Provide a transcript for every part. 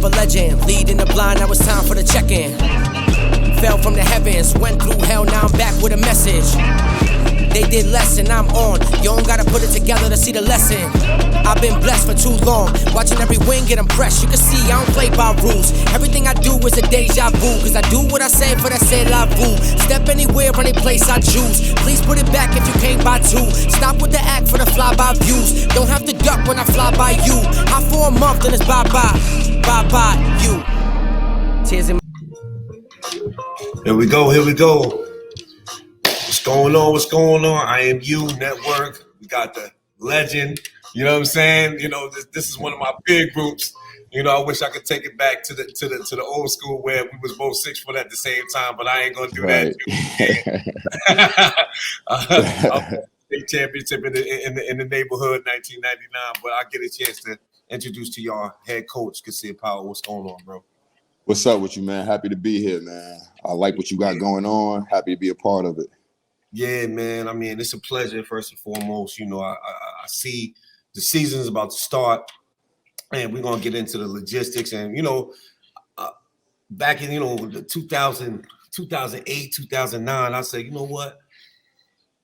a legend. Leading the blind, now it's time for the check-in. Fell from the heavens, went through hell, now I'm back with a message. They did less and I'm on. You don't gotta put it together to see the lesson. I've been blessed for too long, watching every win get impressed. You can see I don't play by rules. Everything I do is a deja vu, cause I do what I say for that c'est la vu. Step anywhere, any place I choose. Please put it back if you came by two. Stop with the act for the fly-by views. Don't have to duck when I fly by you. High for a month and it's bye-bye. Bye-bye, you. Tears in my... Here we go. What's going on? IMU Network. We got the legend. You know what I'm saying? You know, this is one of my big groups. You know, I wish I could take it back to the old school where we was both 6 foot at the same time, but I ain't gonna do that. State championship in the neighborhood, 1999. But I get a chance to introduce to y'all head coach Kasib Powell. What's going on, bro? What's up with you, man? Happy to be here, man. I like what you got going on. Happy to be a part of it. Yeah, man. I mean, it's a pleasure, first and foremost. You know, I see the season's about to start, and we're going to get into the logistics. And, you know, back in, the 2008, 2009, I said, you know what?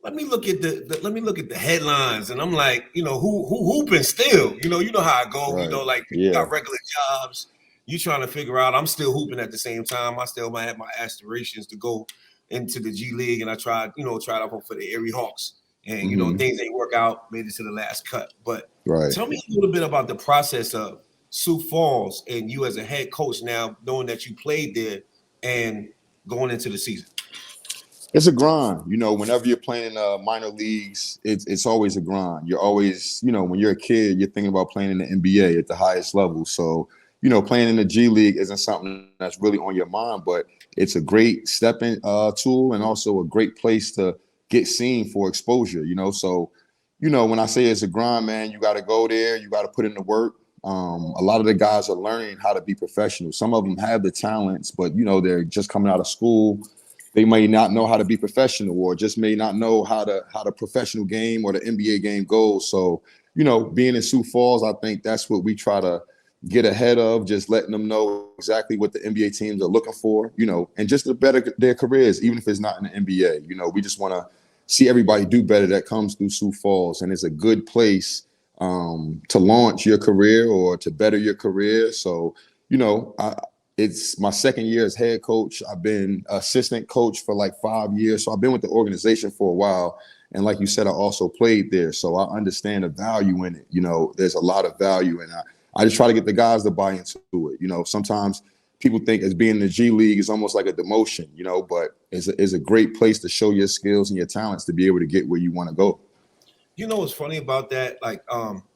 Let me look at the headlines. And I'm like, who hooping still? You know how I go. Right. You got regular jobs. You trying to figure out, I'm still hooping at the same time. I still might have my aspirations to go into the G League, and I tried out for the Erie Hawks, and things ain't work out, made it to the last cut. But Tell me a little bit about the process of Sioux Falls and you as a head coach now, knowing that you played there and going into the season. It's a grind. Whenever you're playing in minor leagues, it's always a grind. You're always, when you're a kid, you're thinking about playing in the NBA at the highest level. So, playing in the G League isn't something that's really on your mind, but it's a great stepping tool and also a great place to get seen for exposure, So, when I say it's a grind, man, you got to go there. You got to put in the work. A lot of the guys are learning how to be professional. Some of them have the talents, but, they're just coming out of school. They may not know how to be professional or just may not know how the professional game or the NBA game goes. So, being in Sioux Falls, I think that's what we try to get ahead of, just letting them know exactly what the NBA teams are looking for, and just to better their careers, even if it's not in the NBA. We just want to see everybody do better that comes through Sioux Falls, and it's a good place to launch your career or to better your career. So, it's my second year as head coach. I've been assistant coach for like 5 years. So I've been with the organization for a while. And like you said, I also played there. So I understand the value in it. There's a lot of value in it. I just try to get the guys to buy into it. Sometimes people think as being in the G League is almost like a demotion, but it's a great place to show your skills and your talents to be able to get where you want to go. What's funny about that?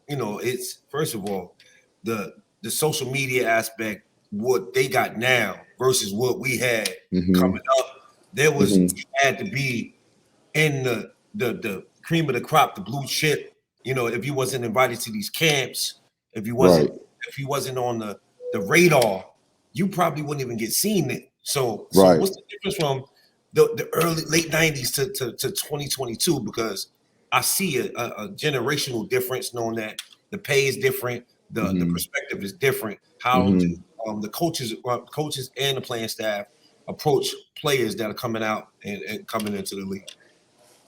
It's first of all, the social media aspect, what they got now versus what we had coming up. There was you had to be in the cream of the crop, the blue chip. If you wasn't invited to these camps, if you wasn't on the radar, you probably wouldn't even get seen it. So what's the difference from the early late 90s to 2022? Because I see a generational difference, knowing that the pay is different, the perspective is different. How the coaches and the playing staff approach players that are coming out and coming into the league.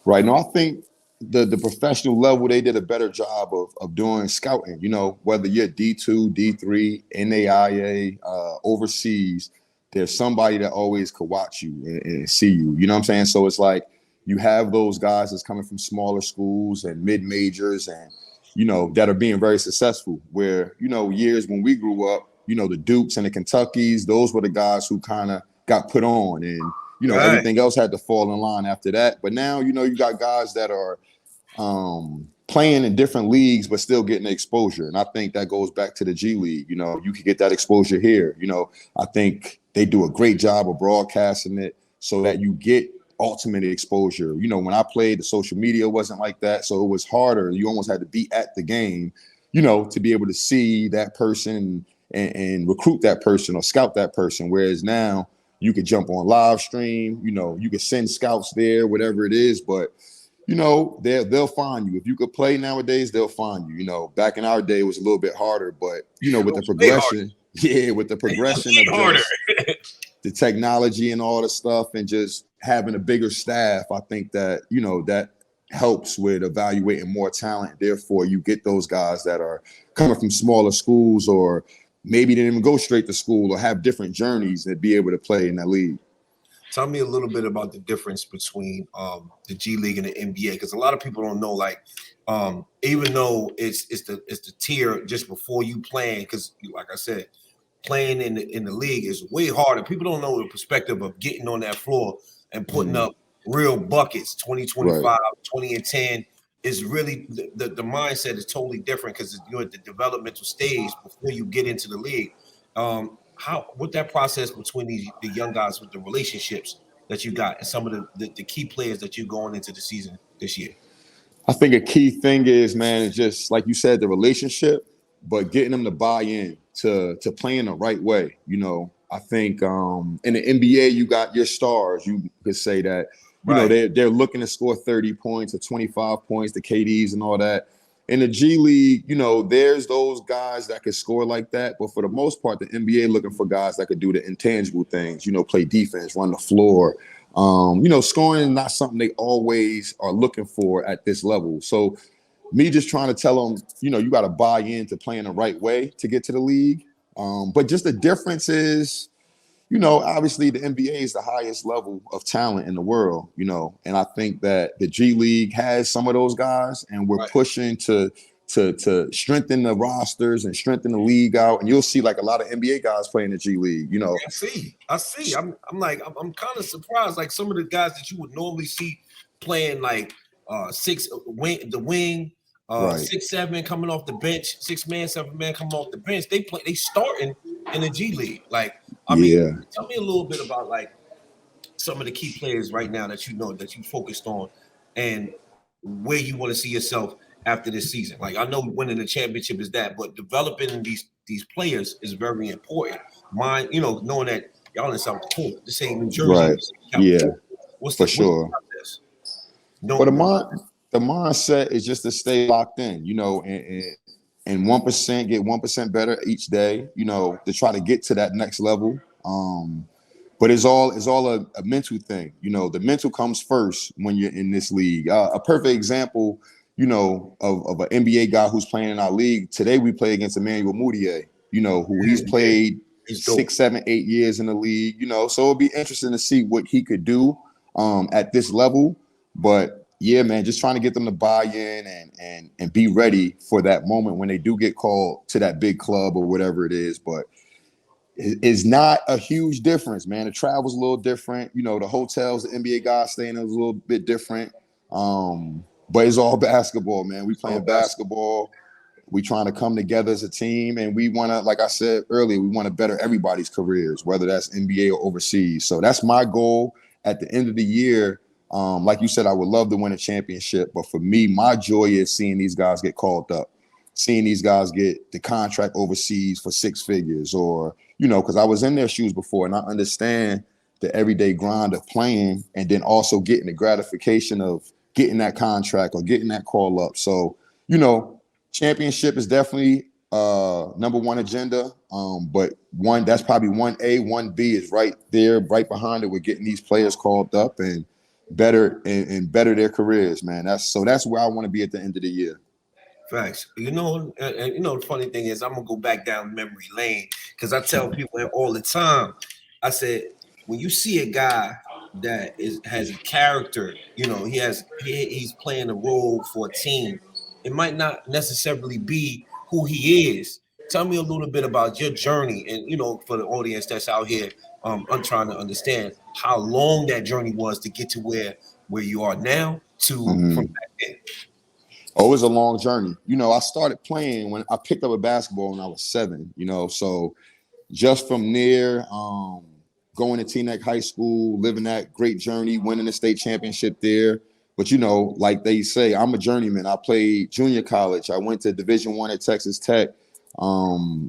Right. No, I think the professional level, they did a better job of doing scouting, whether you're D2, D3, NAIA, overseas, there's somebody that always could watch you and see you. You know what I'm saying? So it's like you have those guys that's coming from smaller schools and mid-majors and, that are being very successful where, years when we grew up, the Dukes and the Kentuckys, those were the guys who kind of got put on and, everything else had to fall in line after that. But now, you got guys that are playing in different leagues, but still getting exposure. And I think that goes back to the G League. You can get that exposure here. I think they do a great job of broadcasting it so that you get ultimate exposure. When I played, the social media wasn't like that. So it was harder. You almost had to be at the game, to be able to see that person and recruit that person or scout that person. Whereas now you could jump on live stream, you could send scouts there, whatever it is. But, they'll find you. If you could play nowadays, they'll find you. Back in our day, it was a little bit harder. But, with the progression, Yeah, with the progression of just the technology and all the stuff, and just having a bigger staff, I think that, you know, that helps with evaluating more talent. Therefore, you get those guys that are coming from smaller schools, or maybe didn't even go straight to school, or have different journeys, and be able to play in that league. Tell me a little bit about the difference between the G League and the NBA, because a lot of people don't know. Like, even though it's the tier just before you playing, because like I said, playing in the league is way harder. People don't know the perspective of getting on that floor and putting up real buckets. 20, 25, right. 20 and 10 is really the mindset is totally different, because you're at the developmental stage before you get into the league. What that process between the young guys, with the relationships that you got, and some of the key players that you're going into the season this year? I think a key thing is, man, it's just like you said, the relationship, but getting them to buy in to playing the right way. You know, I think in the NBA, you got your stars. You could say that, you know, they're looking to score 30 points or 25 points, the KDs and all that. In the G League, you know, there's those guys that can score like that. But for the most part, the NBA looking for guys that could do the intangible things, you know, play defense, run the floor. You know, scoring is not something they always are looking for at this level. So me just trying to tell them, you know, you got to buy into playing the right way to get to the league. But just the difference is, you know, obviously the NBA is the highest level of talent in the world, you know, and I think that the G League has some of those guys, and we're pushing to strengthen the rosters and strengthen the league out. And you'll see like a lot of NBA guys playing the G League, you know. I see. I'm kind of surprised. Like some of the guys that you would normally see playing like the wing, 6'7" coming off the bench, 6 man, 7 man coming off the bench. They starting in the G League. Like, I mean, tell me a little bit about like some of the key players right now that you know that you focused on, and where you want to see yourself after this season. Like, I know winning the championship is that, but developing these players is very important. You know, knowing that y'all in South Dakota, this ain't New Jersey. Right. Yeah. What's the process? But the mindset is just to stay locked in, you know, and 1% get 1% better each day, you know, to try to get to that next level. But it's all a mental thing. You know, the mental comes first when you're in this league. A perfect example, you know, of an NBA guy who's playing in our league. Today we play against IMU Media, you know, who he's played 6, 7, 8 years in the league, you know. So it'll be interesting to see what he could do at this level. But yeah, man, just trying to get them to buy in and be ready for that moment when they do get called to that big club or whatever it is. But it's not a huge difference, man. The travel's a little different. You know, the hotels, the NBA guys staying in is a little bit different. But it's all basketball, man. We playing basketball. We trying to come together as a team, and we want to, like I said earlier, we want to better everybody's careers, whether that's NBA or overseas. So that's my goal at the end of the year. Like you said, I would love to win a championship, but for me, my joy is seeing these guys get called up, seeing these guys get the contract overseas for 6 figures, or, you know, because I was in their shoes before, and I understand the everyday grind of playing, and then also getting the gratification of getting that contract or getting that call up. So, you know, championship is definitely number one agenda. But that's probably 1A, 1B is right there, right behind it with getting these players called up and better their careers, man. That's where I want to be at the end of the year. Facts. You know, and you know, the funny thing is, I'm gonna go back down memory lane, because I tell people all the time, I said, when you see a guy that has a character, you know, he's playing a role for a team, it might not necessarily be who he is. Tell me a little bit about your journey, and, you know, for the audience that's out here, I'm trying to understand how long that journey was to get to where you are now from back then. Oh, it was a long journey. You know, I started playing when I picked up a basketball when I was 7, you know, so just from there, going to Teaneck High School, living that great journey, winning the state championship there. But, you know, like they say, I'm a journeyman. I played junior college. I went to Division I at Texas Tech,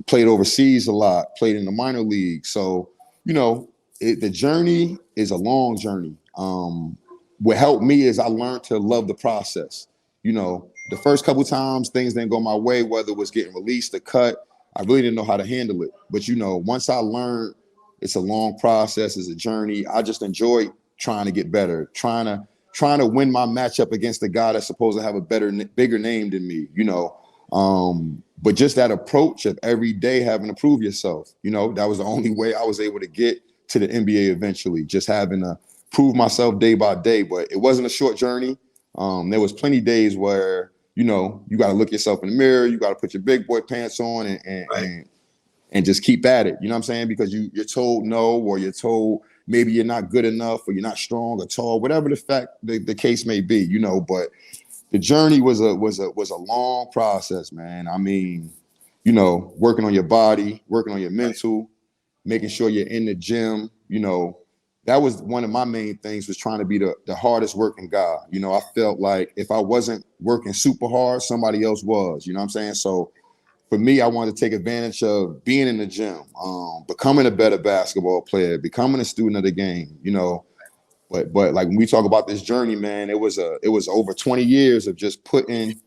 played overseas a lot, played in the minor league. So, you know, the journey is a long journey. What helped me is I learned to love the process. You know, the first couple times things didn't go my way, whether it was getting released or cut, I really didn't know how to handle it. But, you know, once I learned it's a long process, it's a journey, I just enjoy trying to get better, trying to win my matchup against the guy that's supposed to have a bigger name than me, you know. But just that approach of every day having to prove yourself, you know, that was the only way I was able to get to the NBA eventually, just having to prove myself day by day. But it wasn't a short journey. There was plenty of days where, you know, you got to look yourself in the mirror, you got to put your big boy pants on and just keep at it. You know what I'm saying? Because you're told no, or you're told maybe you're not good enough, or you're not strong or tall, whatever the case may be, you know. But the journey was a long process, man. I mean, you know, working on your body, working on your mental, making sure you're in the gym, you know. That was one of my main things, was trying to be the hardest working guy. You know, I felt like if I wasn't working super hard, somebody else was, you know what I'm saying? So for me, I wanted to take advantage of being in the gym, becoming a better basketball player, becoming a student of the game, you know. But like when we talk about this journey, man, it was over 20 years of just putting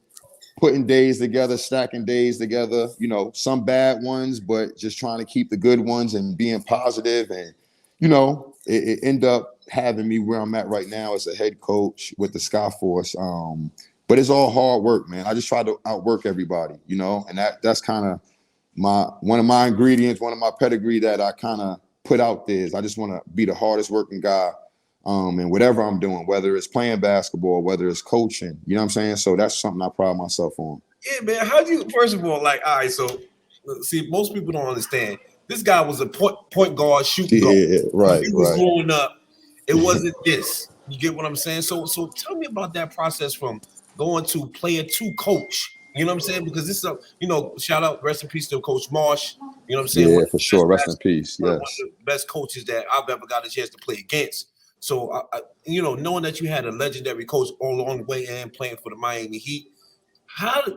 days together, stacking days together, you know, some bad ones, but just trying to keep the good ones and being positive. And, you know, it ended up having me where I'm at right now as a head coach with the Skyforce. But it's all hard work, man. I just try to outwork everybody, you know, and that's kind of one of my ingredients, one of my pedigree that I kind of put out there is I just want to be the hardest working guy. And whatever I'm doing, whether it's playing basketball, whether it's coaching, you know what I'm saying? So that's something I pride myself on. Yeah, man. How do you, first of all, like, all right, so see, most people don't understand. This guy was a point guard, shooting guard. Yeah, right. When he was growing up, it wasn't this. You get what I'm saying? So tell me about that process from going to player to coach. You know what I'm saying? Because this is a, you know, shout out, rest in peace to Coach Marsh. You know what I'm saying? Yeah, for sure. Rest in peace. Yes. One of the best coaches that I've ever got a chance to play against. So, you know, knowing that you had a legendary coach all along the way and playing for the Miami Heat,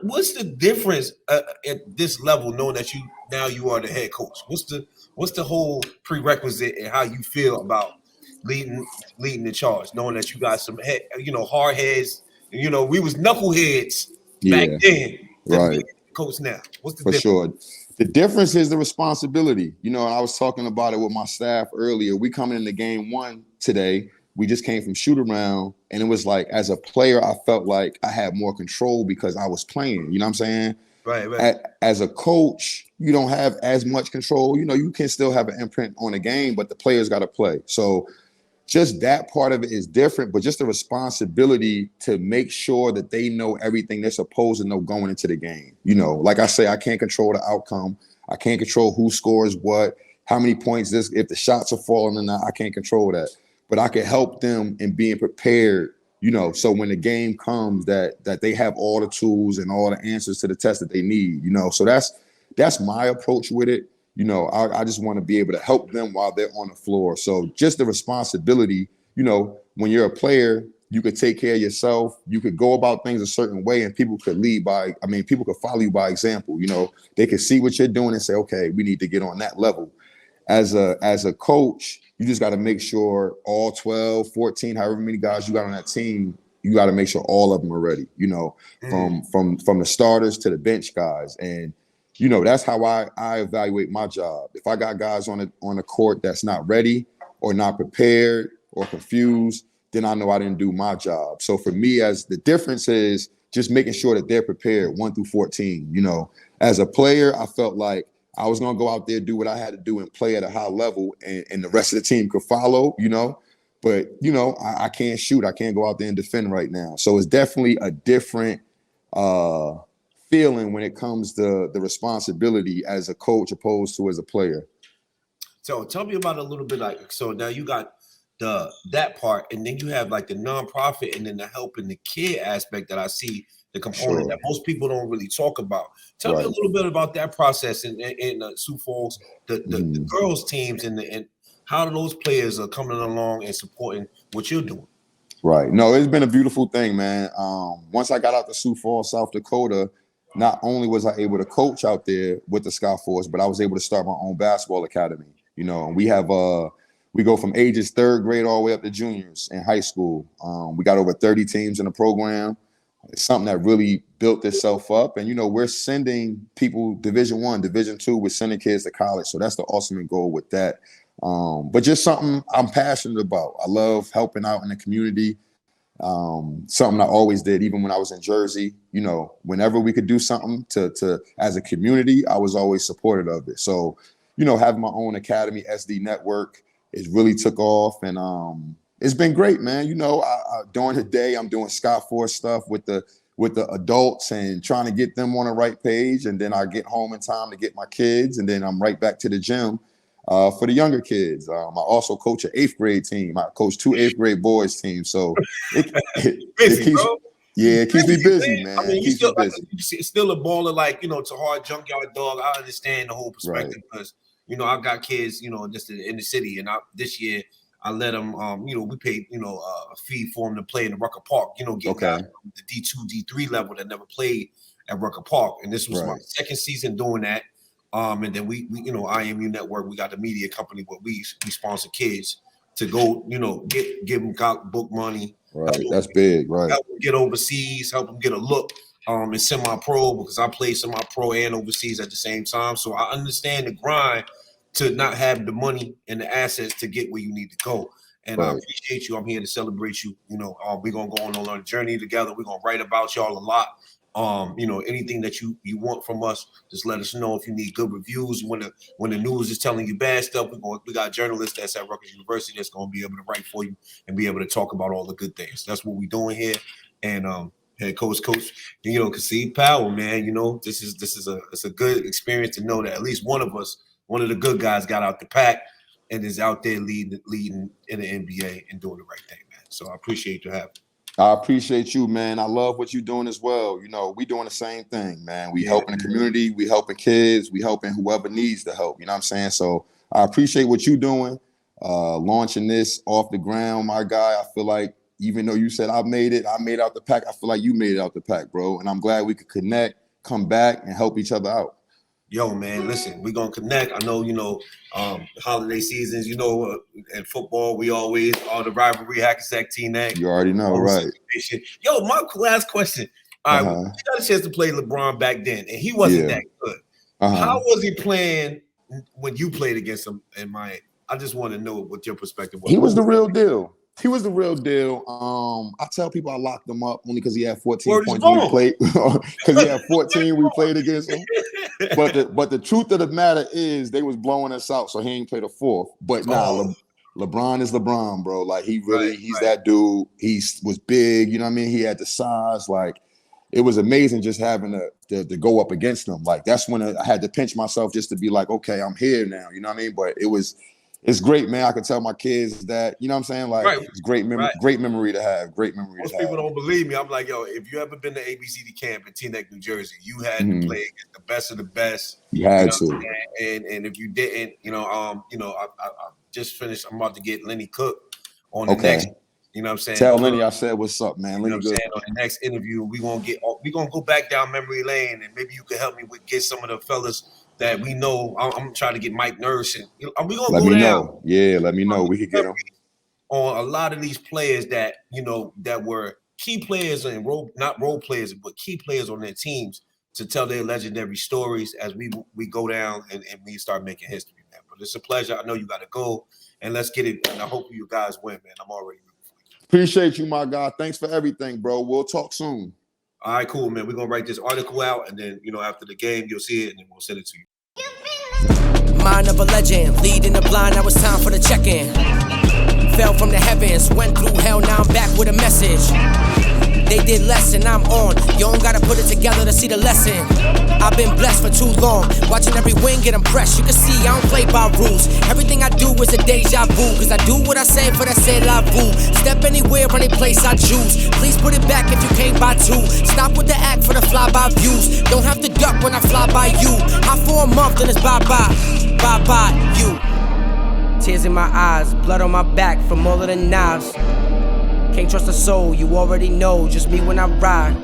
what's the difference at this level, knowing that you are the head coach? What's the whole prerequisite and how you feel about leading the charge, knowing that you got some hard heads, and, you know, we was knuckleheads back then. Right. Coach now. What's the for difference? sure? The difference is the responsibility. You know, and I was talking about it with my staff earlier. We coming into game one today. We just came from shoot around, and it was like, as a player, I felt like I had more control because I was playing. You know what I'm saying? Right. As a coach, you don't have as much control. You know, you can still have an imprint on the game, but the players got to play. So just that part of it is different, but just the responsibility to make sure that they know everything they're supposed to know going into the game. You know, like I say, I can't control the outcome. I can't control who scores what, how many points if the shots are falling or not, I can't control that. But I can help them in being prepared, you know, so when the game comes that they have all the tools and all the answers to the test that they need, you know. So that's my approach with it. You know, I just want to be able to help them while they're on the floor. So just the responsibility, you know, when you're a player, you could take care of yourself. You could go about things a certain way, and people could people could follow you by example. You know, they could see what you're doing and say, okay, we need to get on that level. As a coach, you just got to make sure all 12, 14, however many guys you got on that team, you got to make sure all of them are ready, you know, from the starters to the bench guys. And, you know, that's how I evaluate my job. If I got guys on the court that's not ready or not prepared or confused, then I know I didn't do my job. So for me, as the difference is just making sure that they're prepared 1 through 14. You know, as a player, I felt like I was going to go out there, do what I had to do and play at a high level, and the rest of the team could follow, you know. But, you know, I can't shoot. I can't go out there and defend right now. So it's definitely a different feeling when it comes to the responsibility as a coach opposed to as a player. So tell me about a little bit, like, so now you got that part, and then you have like the nonprofit and then the helping the kid aspect that I see, the component that most people don't really talk about. Tell me a little bit about that process in Sioux Falls, the girls teams and how those players are coming along and supporting what you're doing. Right. No, it's been a beautiful thing, man. Once I got out to Sioux Falls, South Dakota, not only was I able to coach out there with the Skyforce, but I was able to start my own basketball academy. You know, and we have we go from ages 3rd grade all the way up to juniors in high school. We got over 30 teams in the program. It's something that really built itself up. And, you know, we're sending people Division I, Division II, we're sending kids to college. So that's the ultimate goal with that. But just something I'm passionate about. I love helping out in the community. Something I always did, even when I was in Jersey. You know, whenever we could do something to as a community, I was always supportive of it. So, you know, having my own academy, SD Network, it really took off, and it's been great, man. You know, during the day, I'm doing Skyforce stuff with the adults and trying to get them on the right page, and then I get home in time to get my kids, and then I'm right back to the gym for the younger kids. I also coach an 8th grade team. I coach 2 8th grade boys teams, so it keeps. Bro. Yeah, it keeps me busy, man. I mean, you still, like, it's still a baller, like, you know, it's a hard junkyard dog. I understand the whole perspective because, you know, I got kids, you know, just in the city, and this year I let them, you know, we paid, you know, a fee for them to play in the Rucker Park, you know, get guys from the D2, D3 level that never played at Rucker Park, and this was my second season doing that. And then we you know, IMU Network, we got the media company where we sponsor kids to go, you know, give them book money. Right, that's big, right? Help them get overseas, help them get a look in semi-pro, because I play semi-pro and overseas at the same time. So I understand the grind to not have the money and the assets to get where you need to go. And I appreciate you. I'm here to celebrate you. You know, we're gonna go on a journey together. We're gonna write about y'all a lot. You know, anything that you want from us, just let us know. If you need good reviews, when the news is telling you bad stuff, we got journalists that's at Rutgers University that's going to be able to write for you and be able to talk about all the good things. That's what we're doing here. And head coach, you know, Kasib Powell, man, you know, it's a good experience to know that at least one of the good guys got out the pack and is out there leading in the NBA and doing the right thing, man. So I appreciate you having me. I appreciate you, man. I love what you're doing as well. You know, we doing the same thing, man. We helping the community, we helping kids, we helping whoever needs the help. You know what I'm saying? So I appreciate what you're doing, launching this off the ground, my guy. I feel like even though you said I made out the pack, I feel like you made it out the pack, bro. And I'm glad we could connect, come back, and help each other out. Yo, man, listen, we're going to connect. I know, you know, holiday seasons, you know, in football, we always are the rivalry, Hackensack, Teaneck. You already know, right? Yo, my last question. All right, we got a chance to play LeBron back then, and he wasn't that good. How was he playing when you played against him in Miami? I just want to know what your perspective was. He was the real deal. He was the real deal. I tell people I locked him up only because he had 14 points when we played. Because he had 14, we played against him. But the truth of the matter is they was blowing us out, so he ain't played a fourth. But LeBron is LeBron, bro. Like he's that dude. He was big, you know what I mean? He had the size. Like it was amazing just having to go up against him. Like that's when I had to pinch myself just to be like, okay, I'm here now. You know what I mean? But it's great, man. I can tell my kids that, you know what I'm saying? Like it's great memory to have. Great memory. Most people don't believe me. I'm like, yo, if you ever been to ABCD camp in Teaneck, New Jersey, you had to play against the best of the best. You had to. And if you didn't, I just finished. I'm about to get Lenny Cook on the next. You know what I'm saying? Tell Lenny I said what's up, man. You know what I'm saying? On the next interview, we're gonna go back down memory lane, and maybe you can help me get some of the fellas that we know. I'm trying to get Mike Nurse, and we gonna let go me down. Know. Yeah, let me know. We could get them on a lot of these players that that were key players and not role players, but key players on their teams to tell their legendary stories as we go down and we start making history, man. But it's a pleasure. I know you got to go, and let's get it. And I hope you guys win, man. I'm already rooting for you. Appreciate you, my God. Thanks for everything, bro. We'll talk soon. All right, cool, man. We're gonna write this article out, and then after the game, you'll see it, and then we'll send it to you. Mind of a legend, leading the blind. Now it's time for the check-in. Fell from the heavens, went through hell. Now I'm back with a message. They did less and I'm on. You don't gotta put it together to see the lesson. I've been blessed for too long, watching every win get impressed. You can see I don't play by rules. Everything I do is a deja vu, cause I do what I say for that c'est la vie. Step anywhere, any place I choose. Please put it back if you came by two. Stop with the act for the fly-by views. Don't have to duck when I fly by you. High for a month, then it's bye-bye. Bye-bye, you. Tears in my eyes, blood on my back from all of the knives. Can't trust a soul, you already know. Just me when I ride.